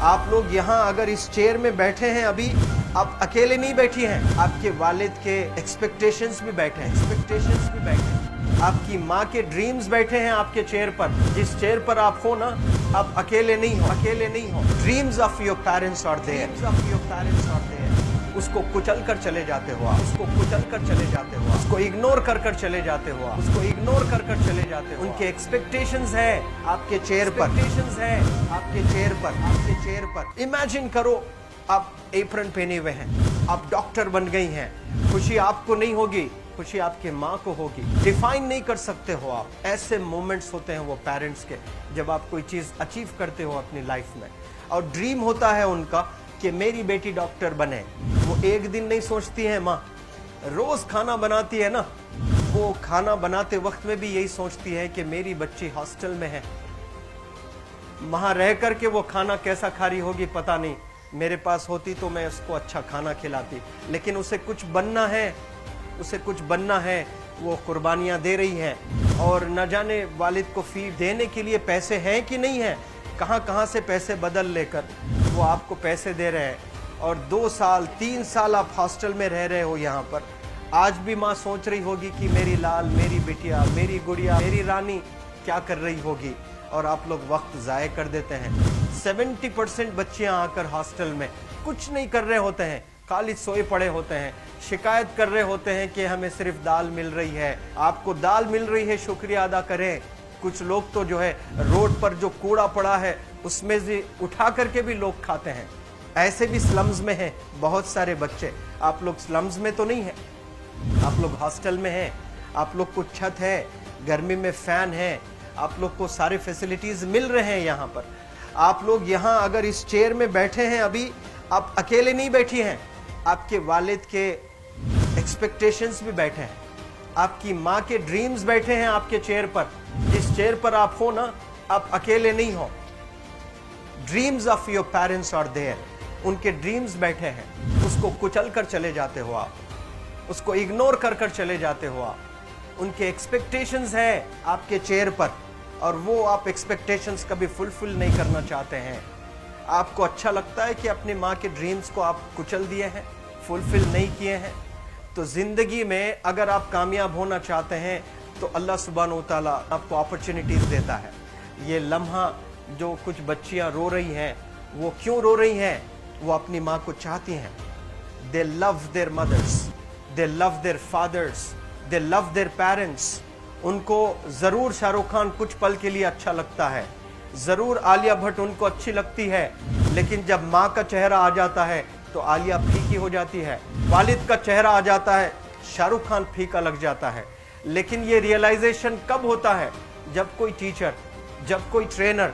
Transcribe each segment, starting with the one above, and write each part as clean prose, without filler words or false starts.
आप लोग यहाँ अगर इस चेयर में बैठे हैं अभी, आप अकेले नहीं बैठी हैं, आपके वालिद के एक्सपेक्टेशंस भी बैठे हैं, आपकी माँ के ड्रीम्स बैठे हैं आपके चेयर पर। जिस चेयर पर आप हो ना, आप अकेले नहीं हो। Dreams of your parents are there. उसको कुचल कर चले जाते हो आप, उसको इग्नोर कर चले जाते हो उनके एक्सपेक्टेशंस है आपके चेयर पर। इमेजिन करो, आप एप्रन पहने हुए हैं, आप डॉक्टर बन गई हैं। खुशी आपको नहीं होगी, खुशी आपके माँ को होगी। डिफाइन नहीं कर सकते हो आप। ऐसे मोमेंट्स होते हैं वो पेरेंट्स के, जब आप कोई चीज अचीव करते हो अपनी लाइफ में, और ड्रीम होता है उनका कि मेरी बेटी डॉक्टर बने। वो एक दिन नहीं सोचती है माँ, रोज खाना बनाती है ना, वो खाना बनाते वक्त में भी यही सोचती है कि मेरी बच्ची हॉस्टल में है, वहां रह करके वो खाना कैसा खा रही होगी पता नहीं। मेरे पास होती तो मैं उसको अच्छा खाना खिलाती, लेकिन उसे कुछ बनना है, वो कुर्बानियां दे रही है, और न जाने वालिद को फी देने के लिए पैसे हैं कि नहीं है। कहाँ से पैसे बदल लेकर वो आपको पैसे दे रहे हैं, और 2 साल 3 साल आप हॉस्टल में रह रहे हो यहाँ पर। आज भी माँ सोच रही होगी कि मेरी लाल, मेरी बिटिया, मेरी गुड़िया, मेरी रानी क्या कर रही होगी, और आप लोग वक्त ज़ाय कर देते हैं। 70% बच्चियां आकर हॉस्टल में कुछ नहीं कर रहे होते हैं, खाली सोए पड़े होते हैं, शिकायत कर रहे होते हैं कि हमें सिर्फ दाल मिल रही है। आपको दाल मिल रही है, शुक्रिया अदा करें। कुछ लोग तो जो है रोड पर जो कूड़ा पड़ा है उसमें से उठा करके भी लोग खाते हैं। ऐसे भी स्लम्स में हैं बहुत सारे बच्चे। आप लोग स्लम्स में तो नहीं है, आप लोग हॉस्टल में हैं, आप लोग को छत है, गर्मी में फैन है, आप लोग को सारे फैसिलिटीज मिल रहे हैं यहाँ पर। आप लोग यहाँ अगर इस चेयर में बैठे हैं अभी, आप अकेले नहीं बैठी हैं, आपके वालिद के एक्सपेक्टेशंस भी बैठे हैं, आपकी माँ के ड्रीम्स बैठे हैं आपके चेयर पर। जिस चेयर पर आप हो ना, आप अकेले नहीं हो। Dreams of your parents are there. उनके ड्रीम्स बैठे हैं, उसको कुचल कर चले जाते हो आप, उसको इग्नोर कर चले जाते हो आप। उनके एक्सपेक्टेशंस है आपके चेयर पर, और वो आप एक्सपेक्टेशंस कभी फुलफिल नहीं करना चाहते हैं। आपको अच्छा लगता है कि अपनी माँ के ड्रीम्स को आप कुचल दिए हैं, फुलफिल नहीं किए हैं। तो जिंदगी में अगर आप कामयाब होना चाहते हैं तो अल्लाह सुब्हानहू तआला आपको अपॉर्चुनिटीज देता है। ये लम्हा जो कुछ बच्चियां रो रही हैं, वो क्यों रो रही हैं? वो अपनी माँ को चाहती हैं। They love their mothers, they love their fathers, they love their parents. उनको जरूर शाहरुख खान कुछ पल के लिए अच्छा लगता है, जरूर आलिया भट्ट उनको अच्छी लगती है, लेकिन जब माँ का चेहरा आ जाता है तो आलिया फीकी हो जाती है। वालिद का चेहरा आ जाता है, शाहरुख खान फीका लग जाता है। लेकिन ये रियलाइजेशन कब होता है? जब कोई टीचर, जब कोई ट्रेनर,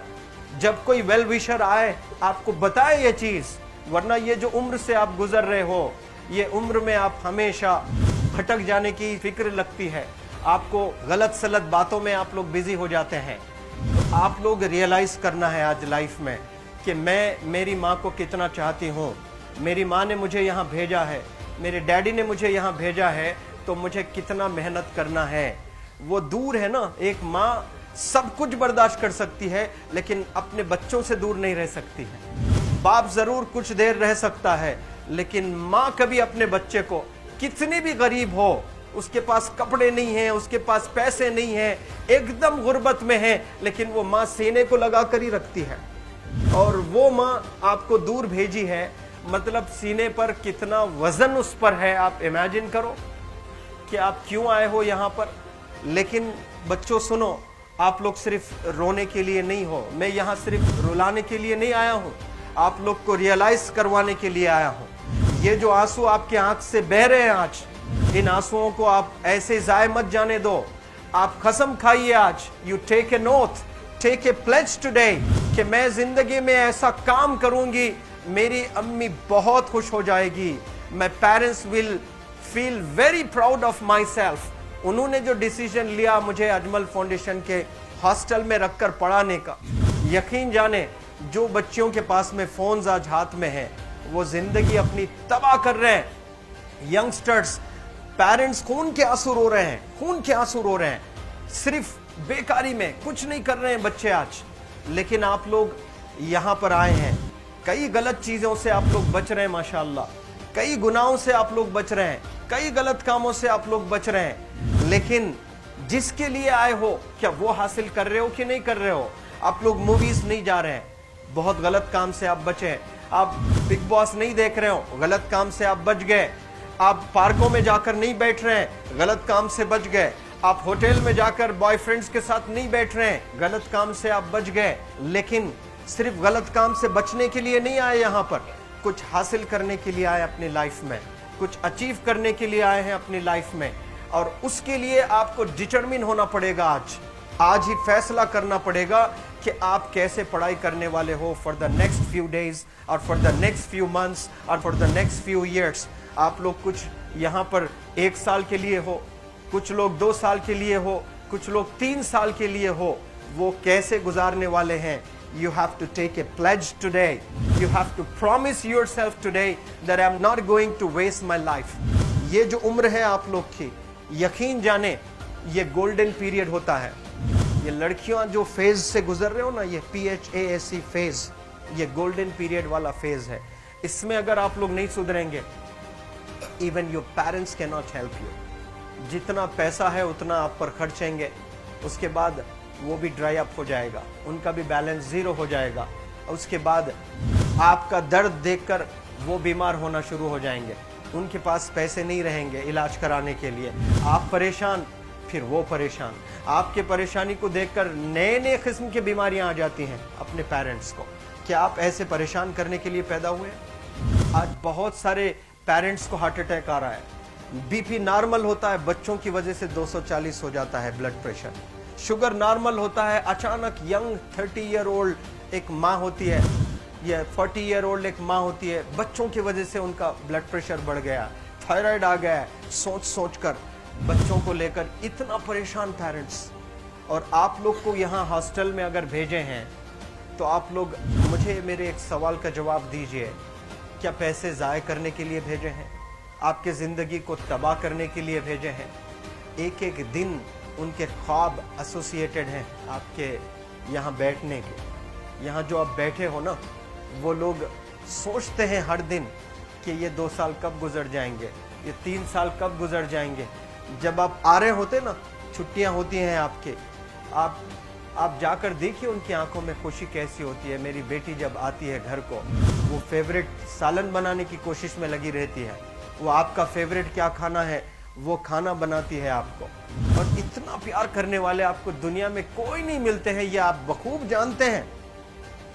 जब कोई वेल विशर आए, आपको बताए ये चीज। वरना ये जो उम्र से आप गुजर रहे हो, ये उम्र में आप हमेशा भटक जाने की फिक्र लगती है, आपको गलत सलत बातों में आप लोग बिजी हो जाते हैं। तो आप लोग रियलाइज करना है आज लाइफ में कि मैं मेरी माँ को कितना चाहती हूँ। मेरी माँ ने मुझे यहाँ भेजा है, मेरे डैडी ने मुझे यहाँ भेजा है, तो मुझे कितना मेहनत करना है। वो दूर है ना, एक माँ सब कुछ बर्दाश्त कर सकती है, लेकिन अपने बच्चों से दूर नहीं रह सकती है। बाप जरूर कुछ देर रह सकता है, लेकिन माँ कभी अपने बच्चे को, कितनी भी गरीब हो, उसके पास कपड़े नहीं हैं, उसके पास पैसे नहीं हैं, एकदम गुर्बत में है, लेकिन वो माँ सीने को लगा कर ही रखती है। और वो माँ आपको दूर भेजी है, मतलब सीने पर कितना वजन उस पर है। आप इमेजिन करो कि आप क्यों आए हो यहाँ पर। लेकिन बच्चों सुनो, आप लोग सिर्फ रोने के लिए नहीं हो, मैं यहाँ सिर्फ रुलाने के लिए नहीं आया हूँ, आप लोग को रियलाइज करवाने के लिए आया हूँ। ये जो आंसू आपके आंख से बह रहे हैं आज, इन आंसुओं को आप ऐसे जाए मत जाने दो। आप कसम खाइए आज, you take a note, take a pledge today, कि मैं जिंदगी में ऐसा काम करूंगी, मेरी अम्मी बहुत खुश हो जाएगी। My parents will feel very proud of my self. उन्होंने जो डिसीजन लिया मुझे अजमल फाउंडेशन के हॉस्टल में रखकर पढ़ाने का, यकीन जाने जो बच्चियों के पास में फोन्स आज हाथ में हैं, वो जिंदगी अपनी तबाह कर रहे हैं। यंगस्टर्स, पेरेंट्स खून के आंसू रो रहे हैं, खून के आंसू रो रहे हैं, सिर्फ बेकारी में कुछ नहीं कर रहे हैं बच्चे आज। लेकिन आप लोग यहाँ पर आए हैं, कई गलत चीजों से आप लोग बच रहे हैं माशाल्लाह, कई गुनाहों से आप लोग बच रहे हैं, कई गलत कामों से आप लोग बच रहे हैं, लेकिन जिसके लिए आए हो क्या वो हासिल कर रहे हो कि नहीं कर रहे हो? आप लोग मूवीज नहीं जा रहे हैं, बहुत गलत काम से आप बचे हैं। आप बिग बॉस नहीं देख रहे हो, गलत काम से आप बच गए। आप पार्कों में जाकर नहीं बैठ रहे हैं, गलत काम से बच गए। आप होटल में जाकर बॉयफ्रेंड्स के साथ नहीं बैठ रहे हैं, गलत काम से आप बच गए। लेकिन सिर्फ गलत काम से बचने के लिए नहीं आए, यहाँ पर कुछ हासिल करने के लिए आए अपनी लाइफ में, कुछ अचीव करने के लिए आए हैं अपनी लाइफ में। और उसके लिए आपको डिटरमिन होना पड़ेगा। आज ही फैसला करना पड़ेगा कि आप कैसे पढ़ाई करने वाले हो for the next few days और for the next few months और for the next few years. आप लोग कुछ यहाँ पर 1 साल के लिए हो, कुछ लोग 2 साल के लिए हो, कुछ लोग 3 साल के लिए हो, वो कैसे गुजारने वाले हैं? You have to take a pledge today. You have to promise yourself today that I'm not going to waste my life. ये जो उम्र है आप लोग की, यकीन जाने ये गोल्डन पीरियड होता है। ये लड़कियां जो फेज से गुजर रहे हो ना, ये PHASE फेज, ये गोल्डन पीरियड वाला फेज है। इसमें अगर आप लोग नहीं सुधरेंगे, even your parents can not help you. जितना पैसा है उतना आप पर खर्चेंगे, उसके बाद वो भी ड्राई अप हो जाएगा, उनका भी बैलेंस जीरो हो जाएगा। उसके बाद आपका दर्द देखकर वो बीमार होना शुरू हो जाएंगे, उनके पास पैसे नहीं रहेंगे इलाज कराने के लिए। आप परेशान, फिर वो परेशान। आपके परेशानी को देखकर नए नए किस्म की बीमारियां आ जाती हैं अपने पेरेंट्स को। क्या आप ऐसे परेशान करने के लिए पैदा हुए? आज बहुत सारे पेरेंट्स को हार्ट अटैक आ रहा है। बीपी नॉर्मल होता है, बच्चों की वजह से 240 हो जाता है ब्लड प्रेशर। शुगर नॉर्मल होता है, अचानक यंग 30 ईयर ओल्ड एक माँ होती है या 40 ईयर ओल्ड एक माँ होती है, बच्चों की वजह से उनका ब्लड प्रेशर बढ़ गया, थायराइड आ गया। सोच सोच कर बच्चों को लेकर इतना परेशान पेरेंट्स। और आप लोग को यहाँ हॉस्टल में अगर भेजे हैं तो आप लोग मुझे मेरे एक सवाल का जवाब दीजिए, क्या पैसे ज़ाय करने के लिए भेजे हैं? आपके ज़िंदगी को तबाह करने के लिए भेजे हैं? एक एक दिन उनके ख्वाब एसोसिएटेड हैं आपके यहाँ बैठने के। यहाँ जो आप बैठे हो ना, वो लोग सोचते हैं हर दिन कि ये 2 साल कब गुजर जाएंगे, ये 3 साल कब गुजर जाएंगे। जब आप आ रहे होते ना, छुट्टियाँ होती हैं आपके, आप जाकर देखिए उनकी आंखों में खुशी कैसी होती है। मेरी बेटी जब आती है घर को, वो फेवरेट सालन बनाने की कोशिश में लगी रहती है। वो आपका फेवरेट क्या खाना है वो खाना बनाती है आपको। और इतना प्यार करने वाले आपको दुनिया में कोई नहीं मिलते हैं, ये आप बखूब जानते हैं।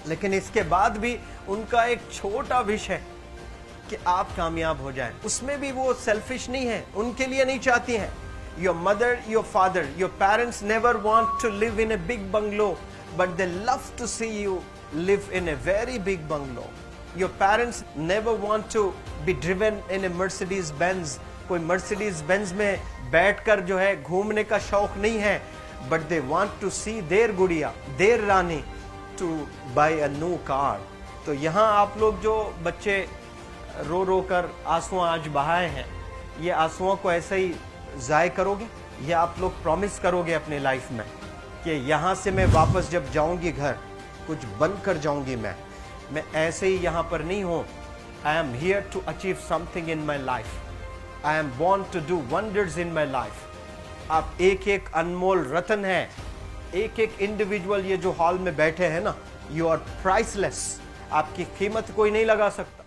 लेकिन इसके बाद भी उनका एक छोटा विश है कि आप कामयाब हो जाएं। उसमें भी वो सेल्फिश नहीं है, उनके लिए नहीं चाहती हैं। Your mother, your father, your parents never want to live in a big bungalow, but they love to see you live in a very big bungalow. Your parents never want to be driven in a Mercedes Benz. कोई Mercedes Benz में बैठकर जो है घूमने का शौक नहीं है, but they want to see their गुड़िया, their Rani to buy a new car. तो यहाँ आप लोग जो बच्चे रो रो कर आंसू आज बहाए हैं, ये आंसुओं को ऐसे ही ज़ाय करोगे? ये आप लोग प्रॉमिस करोगे अपने लाइफ में कि यहाँ से मैं वापस जब जाऊँगी घर, कुछ बन कर जाऊँगी। मैं ऐसे ही यहाँ पर नहीं हूँ। I am here to achieve something in my life. I am born to do wonders in my life. आप एक एक अनमोल रत्न है, एक एक इंडिविजुअल ये जो हॉल में बैठे हैं ना, यू आर प्राइसलेस। आपकी कीमत कोई नहीं लगा सकता।